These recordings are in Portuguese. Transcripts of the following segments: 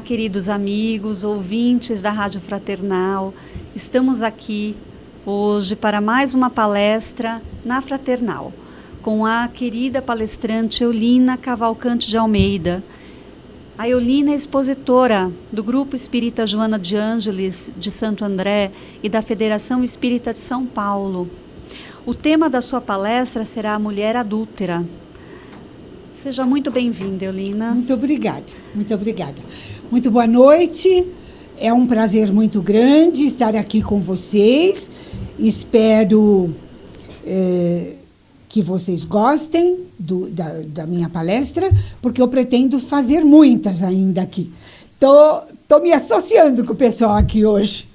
queridos amigos, ouvintes da Rádio Fraternal. Estamos aqui hoje para mais uma palestra na Fraternal, com a querida palestrante Eulina Cavalcante de Almeida. A Eulina é expositora do Grupo Espírita Joana de Ângeles de Santo André e da Federação Espírita de São Paulo. O tema da sua palestra será a mulher adúltera. Seja muito bem-vinda, Eulina. Muito obrigada, muito obrigada. Muito boa noite, é um prazer muito grande estar aqui com vocês. Espero que vocês gostem da minha palestra, porque eu pretendo fazer muitas ainda aqui. Tô me associando com o pessoal aqui hoje.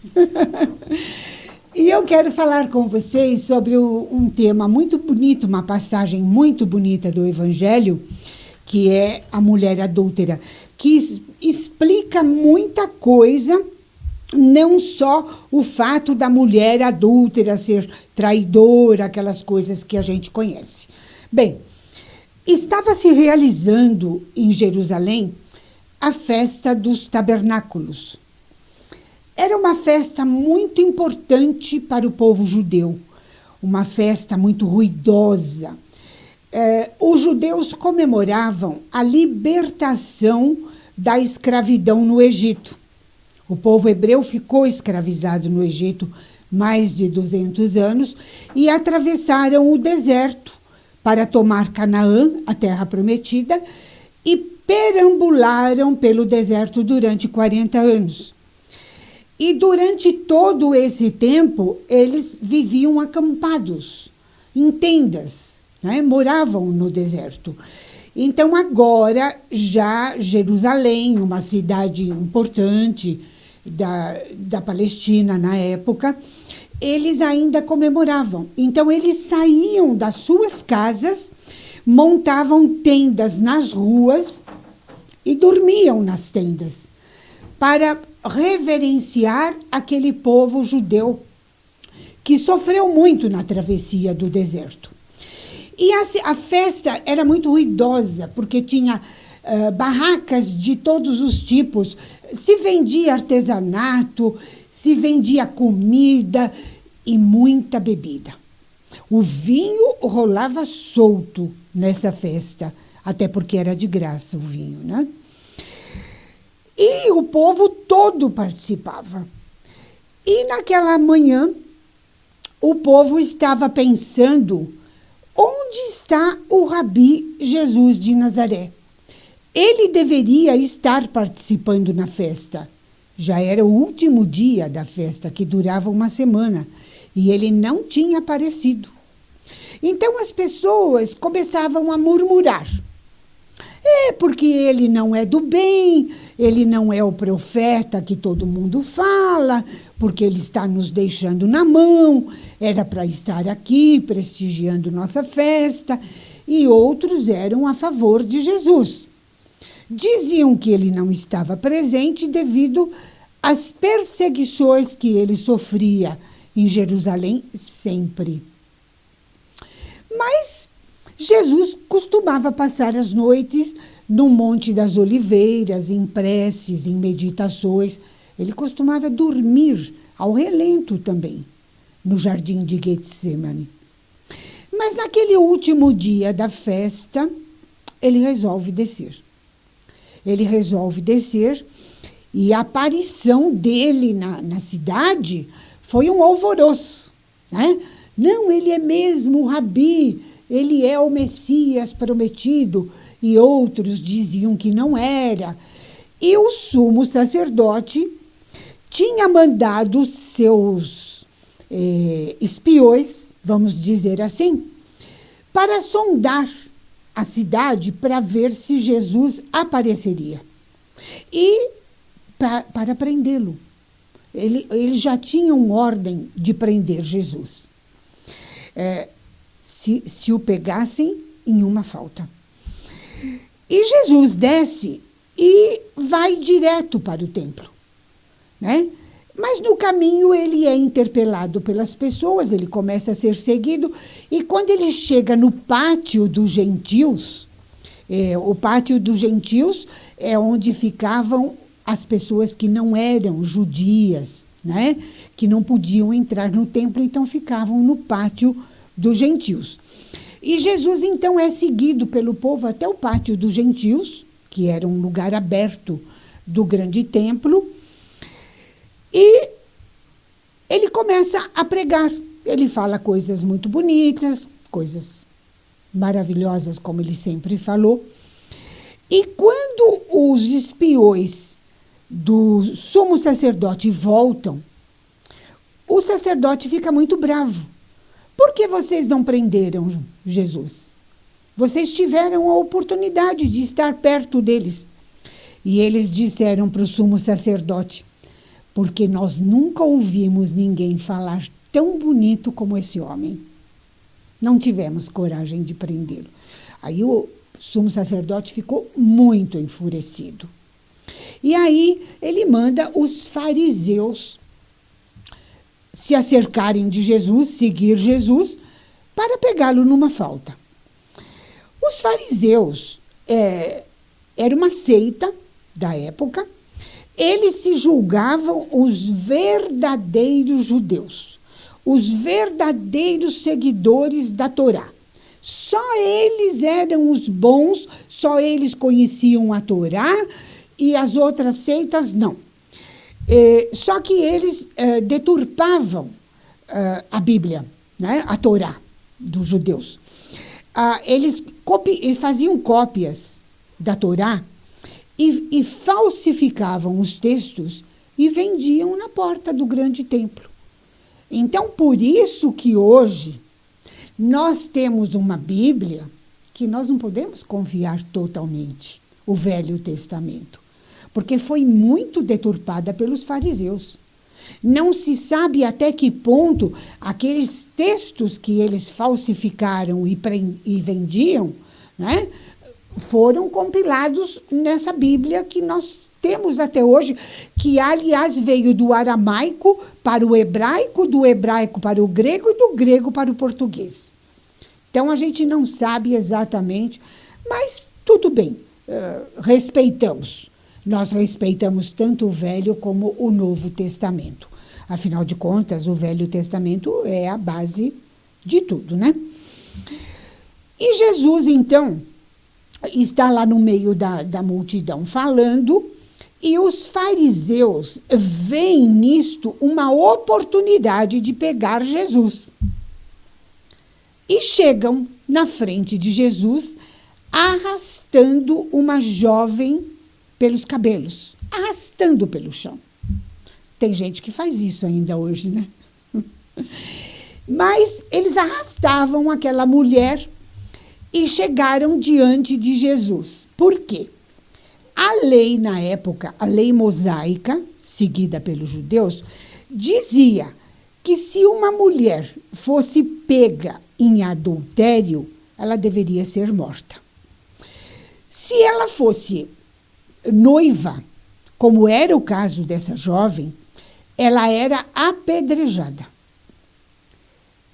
E eu quero falar com vocês sobre um tema muito bonito, uma passagem muito bonita do Evangelho, que é a mulher adúltera, que explica muita coisa, não só o fato da mulher adúltera ser traidora, aquelas coisas que a gente conhece. Bem, estava se realizando em Jerusalém a festa dos tabernáculos. Era uma festa muito importante para o povo judeu, uma festa muito ruidosa. Os judeus comemoravam a libertação da escravidão no Egito. O povo hebreu ficou escravizado no Egito mais de 200 anos e atravessaram o deserto para tomar Canaã, a terra prometida, e perambularam pelo deserto durante 40 anos. E durante todo esse tempo, eles viviam acampados, em tendas, né? Moravam no deserto. Então, agora, já Jerusalém, uma cidade importante da Palestina na época, eles ainda comemoravam. Então, eles saíam das suas casas, montavam tendas nas ruas e dormiam nas tendas, para reverenciar aquele povo judeu que sofreu muito na travessia do deserto. E a festa era muito ruidosa, porque tinha barracas de todos os tipos. Se vendia artesanato, se vendia comida e muita bebida. O vinho rolava solto nessa festa, até porque era de graça o vinho, né? E o povo todo participava. E naquela manhã, o povo estava pensando: onde está o Rabi Jesus de Nazaré? Ele deveria estar participando na festa. Já era o último dia da festa, que durava uma semana, e ele não tinha aparecido. Então as pessoas começavam a murmurar. Porque ele não é do bem, ele não é o profeta que todo mundo fala, porque ele está nos deixando na mão, era para estar aqui prestigiando nossa festa, e outros eram a favor de Jesus. Diziam que ele não estava presente devido às perseguições que ele sofria em Jerusalém sempre. Mas Jesus costumava passar as noites no Monte das Oliveiras, em preces, em meditações. Ele costumava dormir ao relento também, no jardim de Getsemane. Mas naquele último dia da festa, ele resolve descer. E a aparição dele na cidade foi um alvoroço, né? Não, ele é mesmo o Rabi, ele é o Messias prometido, e outros diziam que não era. E o sumo sacerdote tinha mandado seus espiões, vamos dizer assim, para sondar a cidade para ver se Jesus apareceria. E para prendê-lo. Eles já tinham ordem de prender Jesus. Se o pegassem em uma falta. E Jesus desce e vai direto para o templo, né? Mas no caminho ele é interpelado pelas pessoas, ele começa a ser seguido, e quando ele chega no pátio dos gentios, o pátio dos gentios é onde ficavam as pessoas que não eram judias, né? Que não podiam entrar no templo, então ficavam no pátio dos gentios. E Jesus, então, é seguido pelo povo até o pátio dos gentios, que era um lugar aberto do grande templo, e ele começa a pregar. Ele fala coisas muito bonitas, coisas maravilhosas, como ele sempre falou. E quando os espiões do sumo sacerdote voltam, o sacerdote fica muito bravo. Por que vocês não prenderam Jesus? Vocês tiveram a oportunidade de estar perto deles. E eles disseram para o sumo sacerdote: porque nós nunca ouvimos ninguém falar tão bonito como esse homem. Não tivemos coragem de prendê-lo. Aí o sumo sacerdote ficou muito enfurecido. E aí ele manda os fariseus se acercarem de Jesus, seguir Jesus, para pegá-lo numa falta. Os fariseus era uma seita da época. Eles se julgavam os verdadeiros judeus, os verdadeiros seguidores da Torá. Só eles eram os bons, só eles conheciam a Torá e as outras seitas não. Só que eles deturpavam a Bíblia, né? A Torá dos judeus. Eles faziam cópias da Torá e falsificavam os textos e vendiam na porta do grande templo. Então, por isso que hoje nós temos uma Bíblia que nós não podemos confiar totalmente, o Velho Testamento, porque foi muito deturpada pelos fariseus. Não se sabe até que ponto aqueles textos que eles falsificaram e vendiam, né, foram compilados nessa Bíblia que nós temos até hoje, que, aliás, veio do aramaico para o hebraico, do hebraico para o grego e do grego para o português. Então, a gente não sabe exatamente, mas tudo bem, respeitamos. Nós respeitamos tanto o Velho como o Novo Testamento. Afinal de contas, o Velho Testamento é a base de tudo, né? E Jesus, então, está lá no meio da multidão falando, e os fariseus veem nisto uma oportunidade de pegar Jesus. E chegam na frente de Jesus, arrastando uma jovem pelos cabelos, arrastando pelo chão. Tem gente que faz isso ainda hoje, né? Mas eles arrastavam aquela mulher e chegaram diante de Jesus. Por quê? A lei na época, a lei mosaica, seguida pelos judeus, dizia que se uma mulher fosse pega em adultério, ela deveria ser morta. Se ela fosse noiva, como era o caso dessa jovem, ela era apedrejada.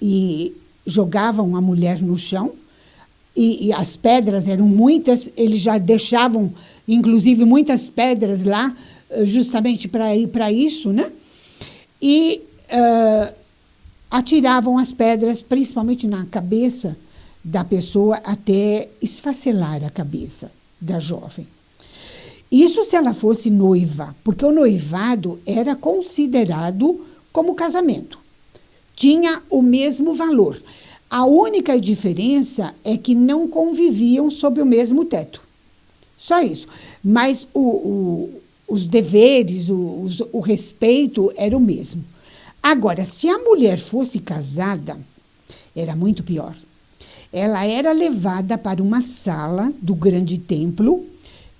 E jogavam a mulher no chão, e as pedras eram muitas, eles já deixavam, inclusive, muitas pedras lá, justamente para isso, né? E atiravam as pedras, principalmente na cabeça da pessoa, até esfacelar a cabeça da jovem. Isso se ela fosse noiva, porque o noivado era considerado como casamento. Tinha o mesmo valor. A única diferença é que não conviviam sob o mesmo teto. Só isso. Mas os deveres, o respeito era o mesmo. Agora, se a mulher fosse casada, era muito pior. Ela era levada para uma sala do grande templo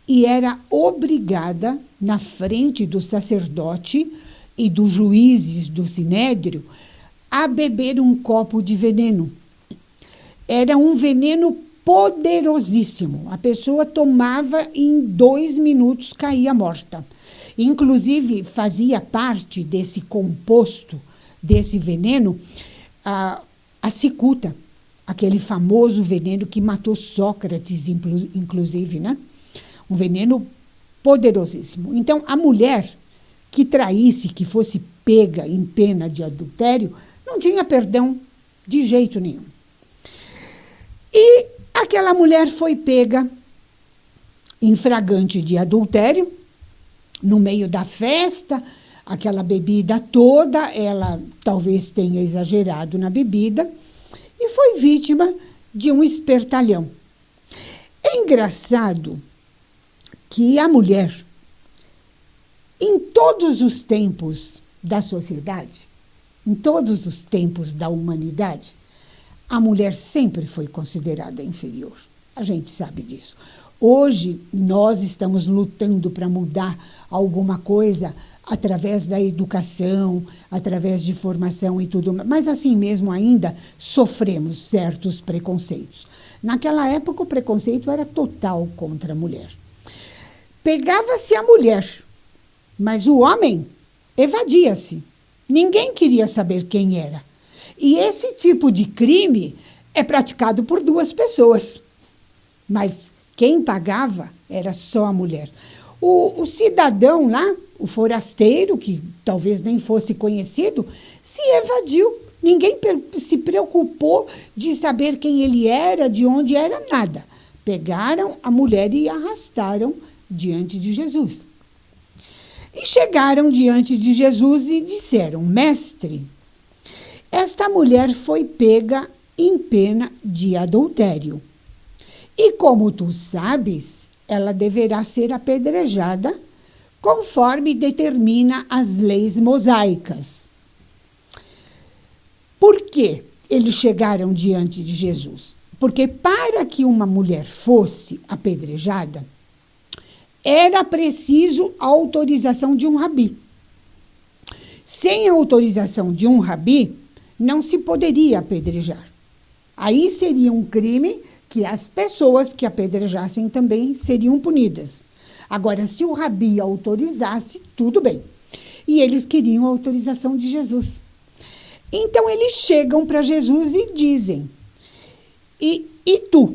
e era obrigada, na frente do sacerdote e dos juízes do sinédrio, a beber um copo de veneno. Era um veneno poderosíssimo. A pessoa tomava e em 2 minutos caía morta. Inclusive, fazia parte desse composto, desse veneno, a cicuta, aquele famoso veneno que matou Sócrates, inclusive, né? Um veneno poderosíssimo. Então, a mulher que traísse, que fosse pega em pena de adultério, não tinha perdão de jeito nenhum. E aquela mulher foi pega em flagrante de adultério, no meio da festa, aquela bebida toda, ela talvez tenha exagerado na bebida, e foi vítima de um espertalhão. É engraçado que a mulher, em todos os tempos da sociedade, em todos os tempos da humanidade, a mulher sempre foi considerada inferior. A gente sabe disso. Hoje, nós estamos lutando para mudar alguma coisa através da educação, através de formação e tudo, mas assim mesmo ainda sofremos certos preconceitos. Naquela época, o preconceito era total contra a mulher. Pegava-se a mulher, mas o homem evadia-se. Ninguém queria saber quem era. E esse tipo de crime é praticado por duas pessoas. Mas quem pagava era só a mulher. O cidadão lá, o forasteiro, que talvez nem fosse conhecido, se evadiu. Ninguém se preocupou de saber quem ele era, de onde era, nada. Pegaram a mulher e arrastaram diante de Jesus. E chegaram diante de Jesus e disseram: Mestre, esta mulher foi pega em pena de adultério. E como tu sabes, ela deverá ser apedrejada conforme determina as leis mosaicas. Por que eles chegaram diante de Jesus? Porque para que uma mulher fosse apedrejada, era preciso a autorização de um rabi. Sem a autorização de um rabi, não se poderia apedrejar. Aí seria um crime que as pessoas que apedrejassem também seriam punidas. Agora, se o rabi autorizasse, tudo bem. E eles queriam a autorização de Jesus. Então, eles chegam para Jesus e dizem: e tu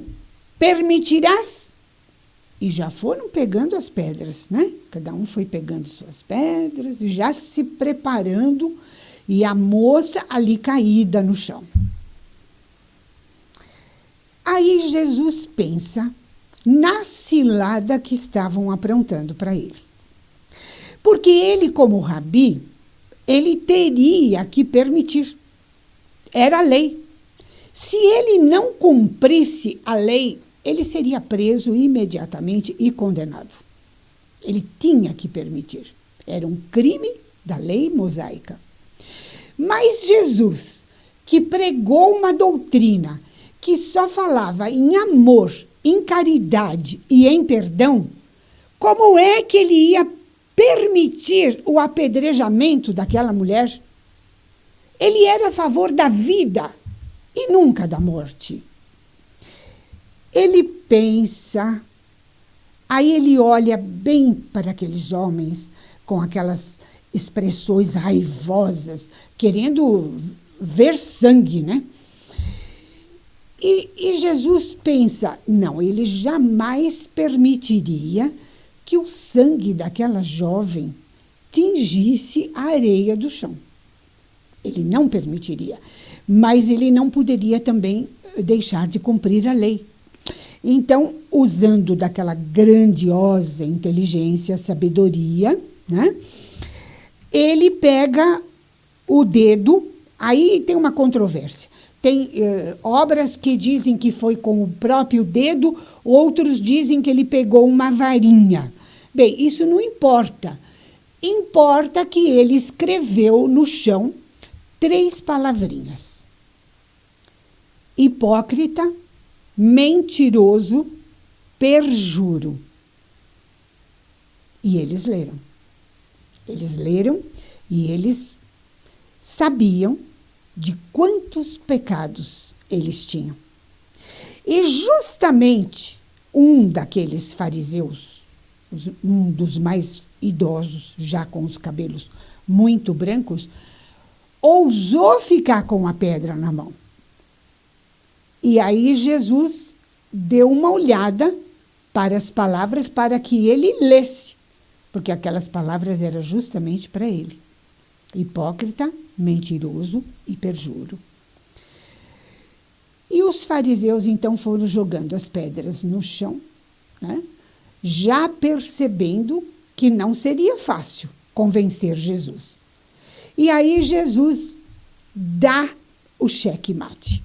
permitirás? E já foram pegando as pedras, né? Cada um foi pegando suas pedras, já se preparando, e a moça ali caída no chão. Aí Jesus pensa na cilada que estavam aprontando para ele. Porque ele, como rabi, ele teria que permitir. Era a lei. Se ele não cumprisse a lei, ele seria preso imediatamente e condenado. Ele tinha que permitir. Era um crime da lei mosaica. Mas Jesus, que pregou uma doutrina que só falava em amor, em caridade e em perdão, como é que ele ia permitir o apedrejamento daquela mulher? Ele era a favor da vida e nunca da morte. Ele pensa, aí ele olha bem para aqueles homens com aquelas expressões raivosas, querendo ver sangue, né? E Jesus pensa, não, ele jamais permitiria que o sangue daquela jovem tingisse a areia do chão. Ele não permitiria, mas ele não poderia também deixar de cumprir a lei. Então, usando daquela grandiosa inteligência, sabedoria, né, ele pega o dedo, aí tem uma controvérsia. Tem obras que dizem que foi com o próprio dedo, outros dizem que ele pegou uma varinha. Bem, isso não importa. Importa que ele escreveu no chão 3 palavrinhas: hipócrita, mentiroso, perjuro. E eles leram. Eles leram e eles sabiam de quantos pecados eles tinham. E justamente um daqueles fariseus, um dos mais idosos, já com os cabelos muito brancos, ousou ficar com a pedra na mão. E aí Jesus deu uma olhada para as palavras para que ele lesse. porque aquelas palavras eram justamente para ele. Hipócrita, mentiroso e perjuro. E os fariseus, então, foram jogando as pedras no chão, né? Já percebendo que não seria fácil convencer Jesus. E aí Jesus dá o checkmate.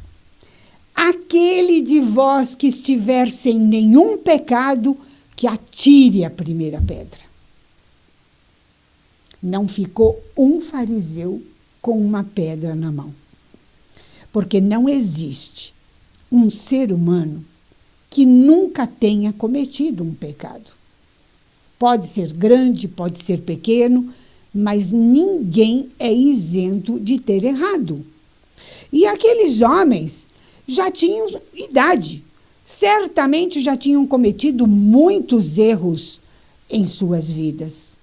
Aquele de vós que estiver sem nenhum pecado, que atire a primeira pedra. Não ficou um fariseu com uma pedra na mão. Porque não existe um ser humano que nunca tenha cometido um pecado. Pode ser grande, pode ser pequeno, mas ninguém é isento de ter errado. E aqueles homens já tinham idade, certamente já tinham cometido muitos erros em suas vidas.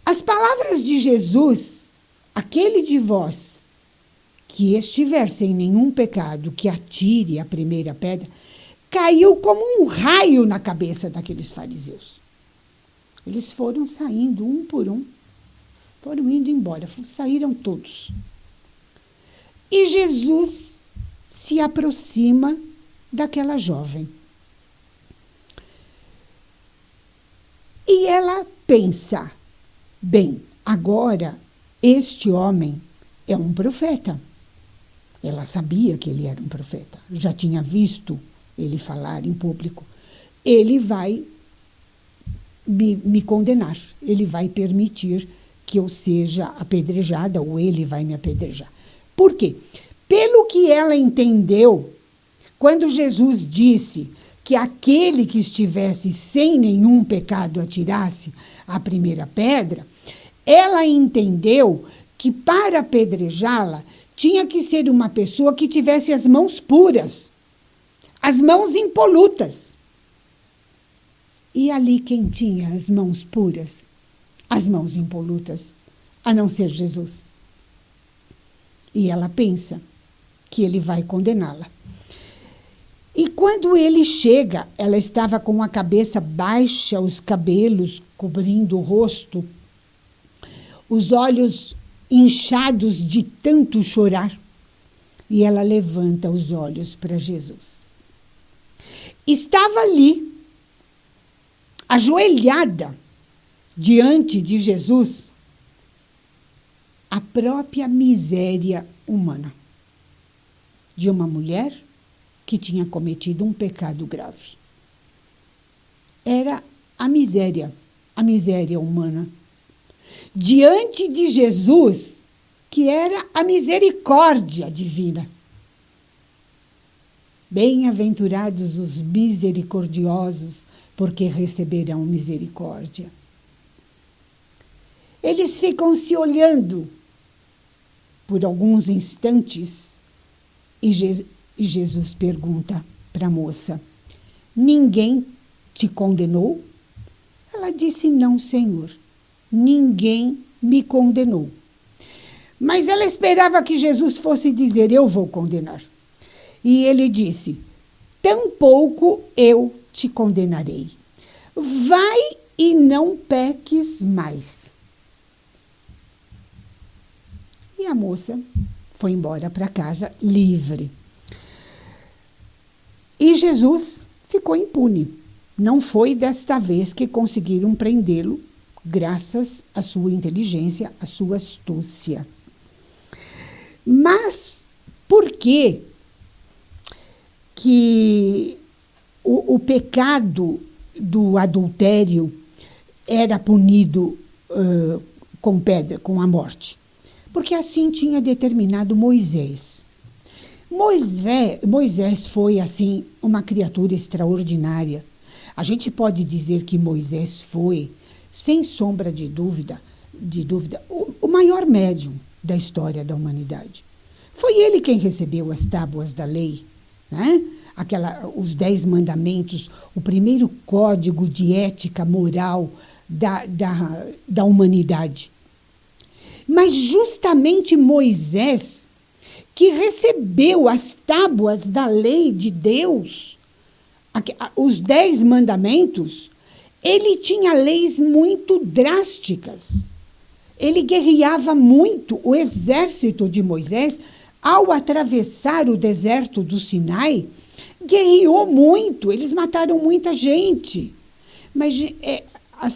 As palavras de Jesus, aquele de vós que estiver sem nenhum pecado, que atire a primeira pedra, caiu como um raio na cabeça daqueles fariseus. Eles foram saindo um por um, foram indo embora, saíram todos. E Jesus se aproxima daquela jovem. E ela pensa, bem, agora este homem é um profeta. Ela sabia que ele era um profeta, já tinha visto ele falar em público. Ele vai me condenar, ele vai permitir que eu seja apedrejada, ou ele vai me apedrejar. Por quê? Pelo que ela entendeu, quando Jesus disse que aquele que estivesse sem nenhum pecado atirasse a primeira pedra, ela entendeu que para apedrejá-la tinha que ser uma pessoa que tivesse as mãos puras, as mãos impolutas. E ali quem tinha as mãos puras, as mãos impolutas, a não ser Jesus. E ela pensa que ele vai condená-la. E quando ele chega, ela estava com a cabeça baixa, os cabelos cobrindo o rosto, os olhos inchados de tanto chorar. E ela levanta os olhos para Jesus. Estava ali, ajoelhada, diante de Jesus, a própria miséria humana de uma mulher que tinha cometido um pecado grave. Era a miséria humana. Diante de Jesus, que era a misericórdia divina. Bem-aventurados os misericordiosos, porque receberão misericórdia. Eles ficam se olhando por alguns instantes e Jesus pergunta para a moça: ninguém te condenou? Ela disse: não, Senhor, ninguém me condenou. Mas ela esperava que Jesus fosse dizer: eu vou condenar. E ele disse: tampouco eu te condenarei. Vai e não peques mais. E a moça foi embora para casa livre. E Jesus ficou impune. Não foi desta vez que conseguiram prendê-lo, graças à sua inteligência, à sua astúcia. Mas por que o pecado do adultério era punido com pedra, com a morte? Porque assim tinha determinado Moisés. Moisés foi, assim, uma criatura extraordinária. A gente pode dizer que Moisés foi, sem sombra de dúvida, o maior médium da história da humanidade. Foi ele quem recebeu as tábuas da lei, né? Os 10 mandamentos, o primeiro código de ética moral da humanidade. Mas justamente Moisés, que recebeu as tábuas da lei de Deus, os 10 mandamentos, ele tinha leis muito drásticas. Ele guerreava muito. O exército de Moisés, ao atravessar o deserto do Sinai, guerreou muito. Eles mataram muita gente. Mas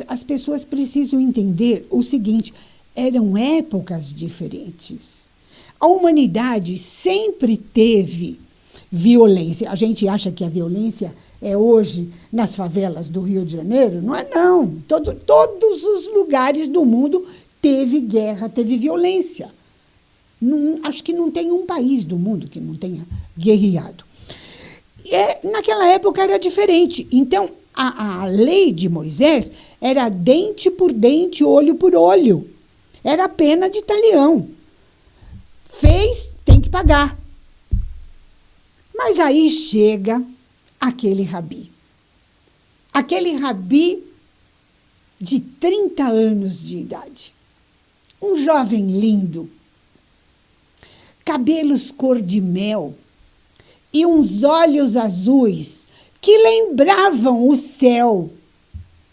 as pessoas precisam entender o seguinte: eram épocas diferentes. A humanidade sempre teve violência. A gente acha que a violência é hoje nas favelas do Rio de Janeiro? Não é, não. Todos os lugares do mundo teve guerra, teve violência. Acho que não tem um país do mundo que não tenha guerreado. Naquela época era diferente. Então, a lei de Moisés era dente por dente, olho por olho. Era pena de talião. Fez, tem que pagar. Mas aí chega aquele rabi. Aquele rabi de 30 anos de idade. Um jovem lindo. Cabelos cor de mel e uns olhos azuis que lembravam o céu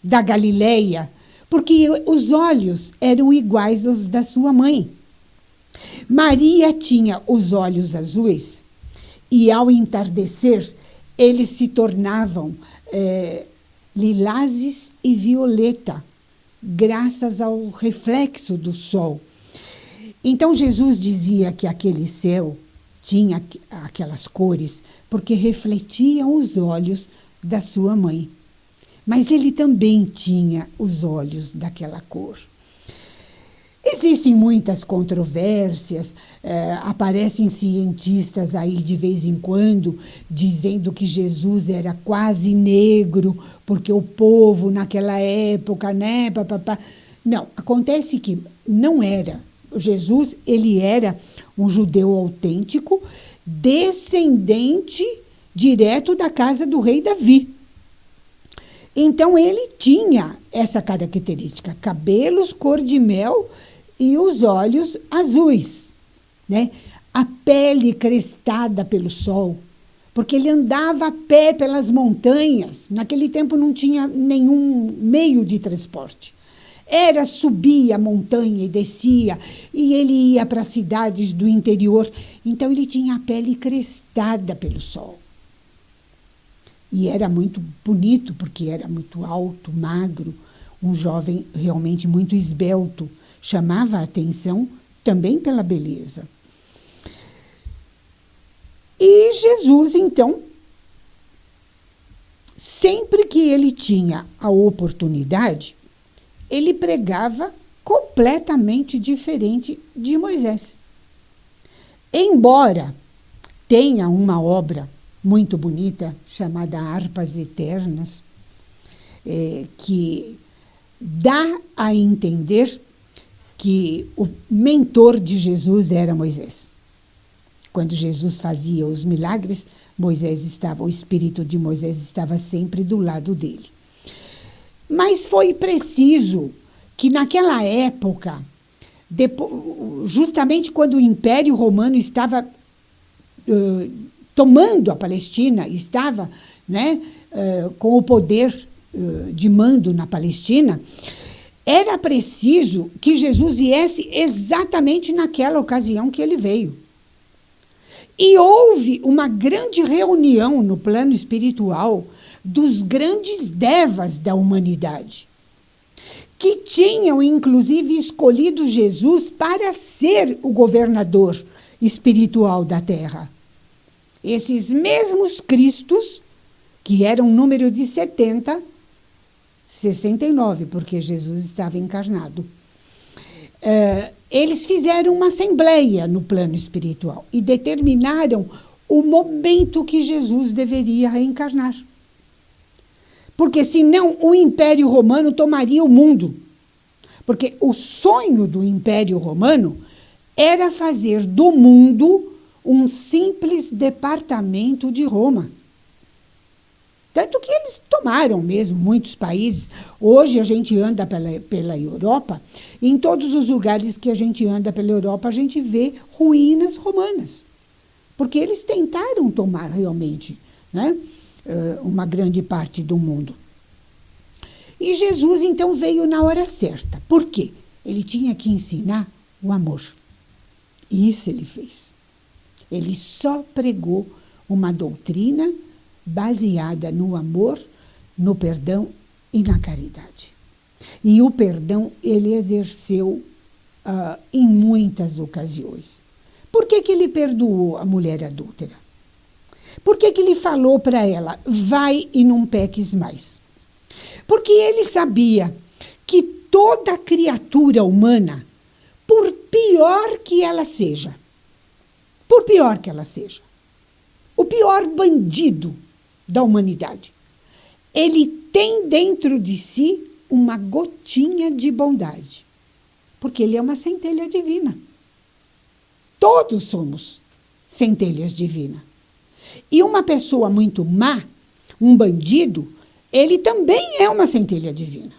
da Galileia, porque os olhos eram iguais aos da sua mãe. Maria tinha os olhos azuis e, ao entardecer, eles se tornavam lilazes e violeta, graças ao reflexo do sol. Então, Jesus dizia que aquele céu tinha aquelas cores porque refletiam os olhos da sua mãe. Mas ele também tinha os olhos daquela cor. Existem muitas controvérsias, aparecem cientistas aí de vez em quando dizendo que Jesus era quase negro, porque o povo naquela época, né, papapá. Não, acontece que não era. Jesus, ele era um judeu autêntico, descendente direto da casa do rei Davi. Então, ele tinha essa característica, cabelos cor de mel e os olhos azuis, né? A pele crestada pelo sol, porque ele andava a pé pelas montanhas. Naquele tempo não tinha nenhum meio de transporte. Era subir a montanha e descia, e ele ia para as cidades do interior. Então, ele tinha a pele crestada pelo sol. E era muito bonito, porque era muito alto, magro, um jovem realmente muito esbelto. Chamava a atenção também pela beleza. E Jesus, então, sempre que ele tinha a oportunidade, ele pregava completamente diferente de Moisés. Embora tenha uma obra muito bonita, chamada Harpas Eternas, que dá a entender que o mentor de Jesus era Moisés. Quando Jesus fazia os milagres, o espírito de Moisés estava sempre do lado dele. Mas foi preciso que naquela época, justamente quando o Império Romano estava tomando a Palestina, estava, né, com o poder de mando na Palestina, era preciso que Jesus viesse exatamente naquela ocasião que ele veio. E houve uma grande reunião no plano espiritual dos grandes devas da humanidade, que tinham, inclusive, escolhido Jesus para ser o governador espiritual da Terra. Esses mesmos Cristos, que eram um número de 69, porque Jesus estava encarnado, eles fizeram uma assembleia no plano espiritual e determinaram o momento que Jesus deveria reencarnar. Porque senão o Império Romano tomaria o mundo. Porque o sonho do Império Romano era fazer do mundo um simples departamento de Roma. Tanto que eles tomaram mesmo muitos países. Hoje a gente anda pela Europa, e em todos os lugares que a gente anda pela Europa, a gente vê ruínas romanas. Porque eles tentaram tomar realmente, né, uma grande parte do mundo. E Jesus, então, veio na hora certa. Por quê? Ele tinha que ensinar o amor. E isso ele fez. Ele só pregou uma doutrina baseada no amor, no perdão e na caridade. E o perdão ele exerceu em muitas ocasiões. Por que ele perdoou a mulher adúltera? Por que ele falou para ela, vai e não peques mais? Porque ele sabia que toda criatura humana, por pior que ela seja, o pior bandido da humanidade, ele tem dentro de si uma gotinha de bondade, porque ele é uma centelha divina. Todos somos centelhas divinas. E uma pessoa muito má, um bandido, ele também é uma centelha divina.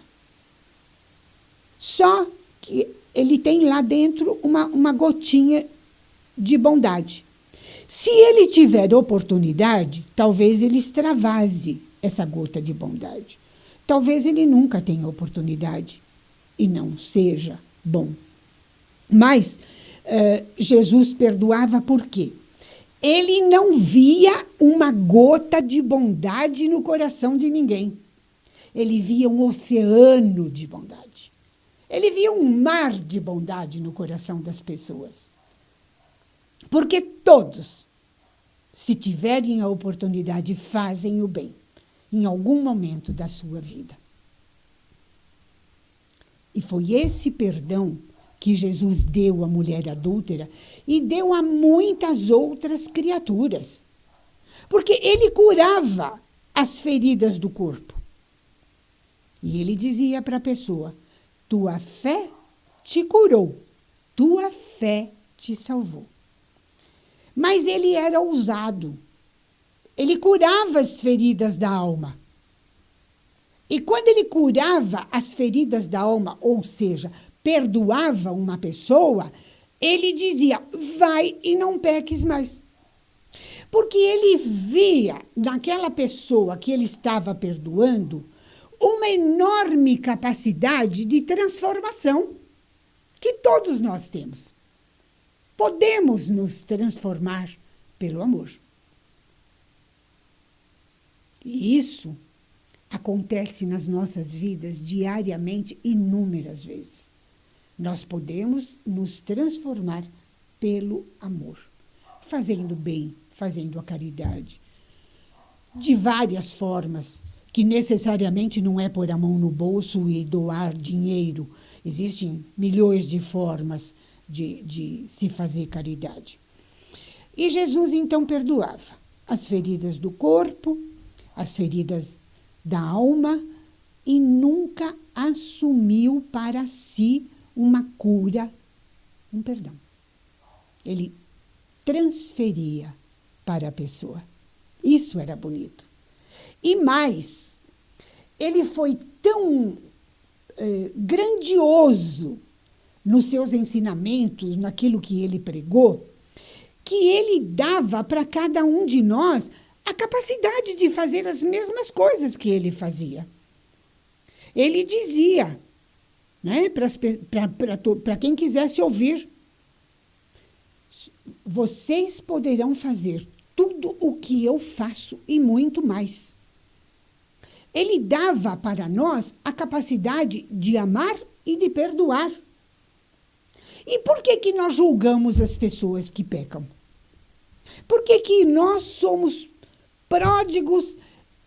Só que ele tem lá dentro uma gotinha de bondade. Se ele tiver oportunidade, talvez ele extravase essa gota de bondade. Talvez ele nunca tenha oportunidade e não seja bom. Mas Jesus perdoava por quê? Ele não via uma gota de bondade no coração de ninguém. Ele via um oceano de bondade. Ele via um mar de bondade no coração das pessoas. Porque todos, se tiverem a oportunidade, fazem o bem em algum momento da sua vida. E foi esse perdão que Jesus deu à mulher adúltera e deu a muitas outras criaturas. Porque ele curava as feridas do corpo. E ele dizia para a pessoa, tua fé te curou, tua fé te salvou. Mas ele era ousado. Ele curava as feridas da alma. E quando ele curava as feridas da alma, ou seja, perdoava uma pessoa, ele dizia, vai e não peques mais. Porque ele via naquela pessoa que ele estava perdoando uma enorme capacidade de transformação que todos nós temos. Podemos nos transformar pelo amor. E isso acontece nas nossas vidas diariamente, inúmeras vezes. Nós podemos nos transformar pelo amor, fazendo bem, fazendo a caridade, de várias formas, que necessariamente não é pôr a mão no bolso e doar dinheiro. Existem milhões de formas de se fazer caridade. E Jesus, então, perdoava as feridas do corpo, as feridas da alma, e nunca assumiu para si uma cura, um perdão. Ele transferia para a pessoa. Isso era bonito. E mais, ele foi tão grandioso nos seus ensinamentos, naquilo que ele pregou, que ele dava para cada um de nós a capacidade de fazer as mesmas coisas que ele fazia. Ele dizia, né, para quem quisesse ouvir, vocês poderão fazer tudo o que eu faço e muito mais. Ele dava para nós a capacidade de amar e de perdoar. E por que nós julgamos as pessoas que pecam? Por que nós somos pródigos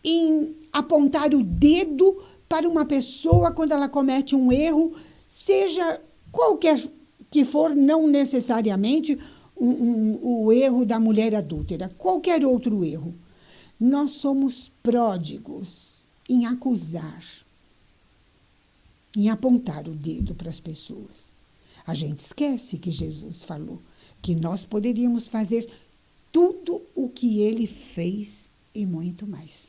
em apontar o dedo para uma pessoa quando ela comete um erro, seja qualquer que for, não necessariamente o erro da mulher adúltera, qualquer outro erro? Nós somos pródigos em acusar, em apontar o dedo para as pessoas. A gente esquece que Jesus falou que nós poderíamos fazer tudo o que ele fez e muito mais.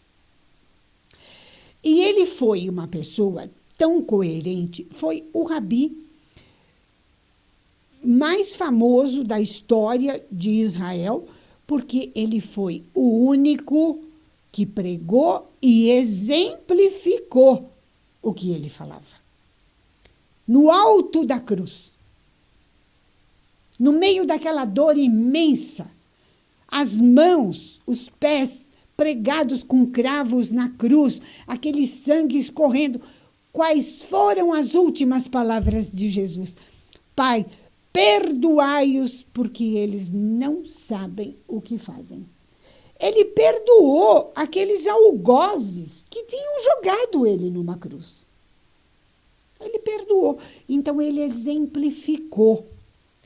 E ele foi uma pessoa tão coerente, foi o rabi mais famoso da história de Israel, porque ele foi o único que pregou e exemplificou o que ele falava. No alto da cruz, no meio daquela dor imensa, as mãos, os pés pregados com cravos na cruz, aquele sangue escorrendo. Quais foram as últimas palavras de Jesus? Pai, perdoai-os, porque eles não sabem o que fazem. Ele perdoou aqueles algozes que tinham jogado ele numa cruz. Ele perdoou. Então, ele exemplificou.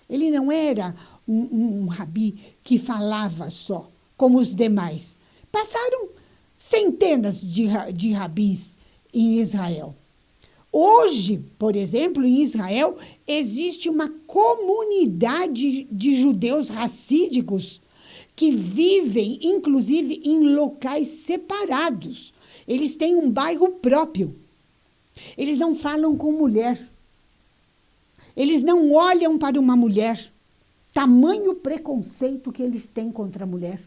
Ele não era um rabi que falava só, como os demais. Passaram centenas de rabis em Israel. Hoje, por exemplo, em Israel, existe uma comunidade de judeus racídicos que vivem, inclusive, em locais separados. Eles têm um bairro próprio. Eles não falam com mulher. Eles não olham para uma mulher. Tamanho preconceito que eles têm contra a mulher.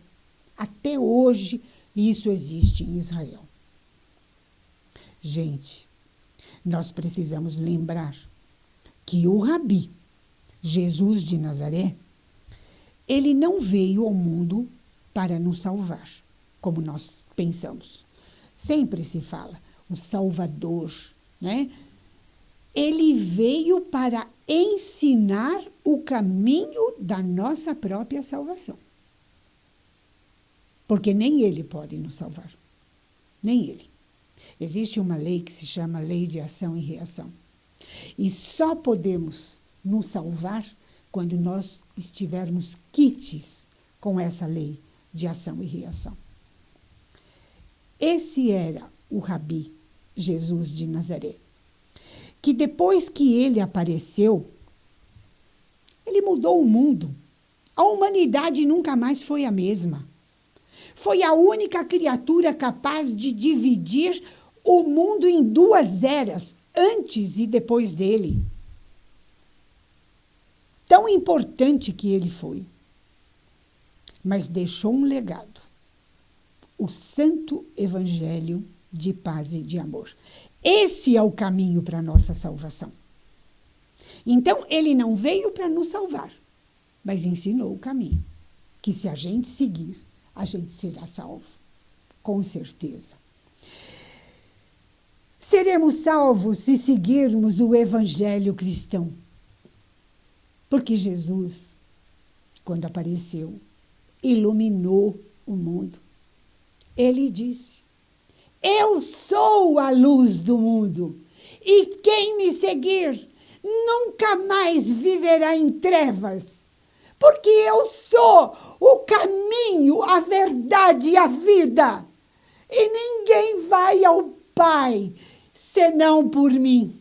Até hoje, isso existe em Israel. Gente, nós precisamos lembrar que o Rabi, Jesus de Nazaré, ele não veio ao mundo para nos salvar, como nós pensamos. Sempre se fala, o Salvador, né? Ele veio para ensinar o caminho da nossa própria salvação. Porque nem ele pode nos salvar. Nem ele. Existe uma lei que se chama Lei de Ação e Reação. E só podemos nos salvar quando nós estivermos quites com essa lei de ação e reação. Esse era o Rabi Jesus de Nazaré, que depois que ele apareceu, ele mudou o mundo. A humanidade nunca mais foi a mesma. Foi a única criatura capaz de dividir o mundo em duas eras, antes e depois dele. Tão importante que ele foi. Mas deixou um legado. O Santo Evangelho de paz e de amor. Esse é o caminho para a nossa salvação. Então, ele não veio para nos salvar, mas ensinou o caminho. Que se a gente seguir, a gente será salvo. Com certeza. Seremos salvos se seguirmos o Evangelho cristão. Porque Jesus, quando apareceu, iluminou o mundo. Ele disse: eu sou a luz do mundo, e quem me seguir nunca mais viverá em trevas, porque eu sou o caminho, a verdade e a vida, e ninguém vai ao Pai senão por mim.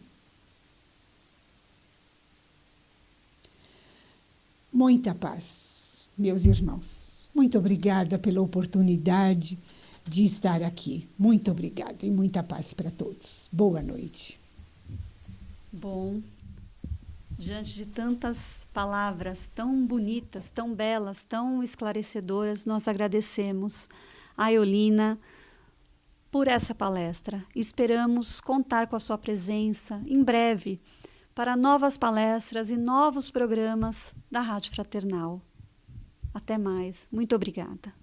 Muita paz, meus irmãos. Muito obrigada pela oportunidade de estar aqui. Muito obrigada e muita paz para todos. Boa noite. Bom, diante de tantas palavras tão bonitas, tão belas, tão esclarecedoras, nós agradecemos a Eolina por essa palestra. Esperamos contar com a sua presença em breve para novas palestras e novos programas da Rádio Fraternal. Até mais. Muito obrigada.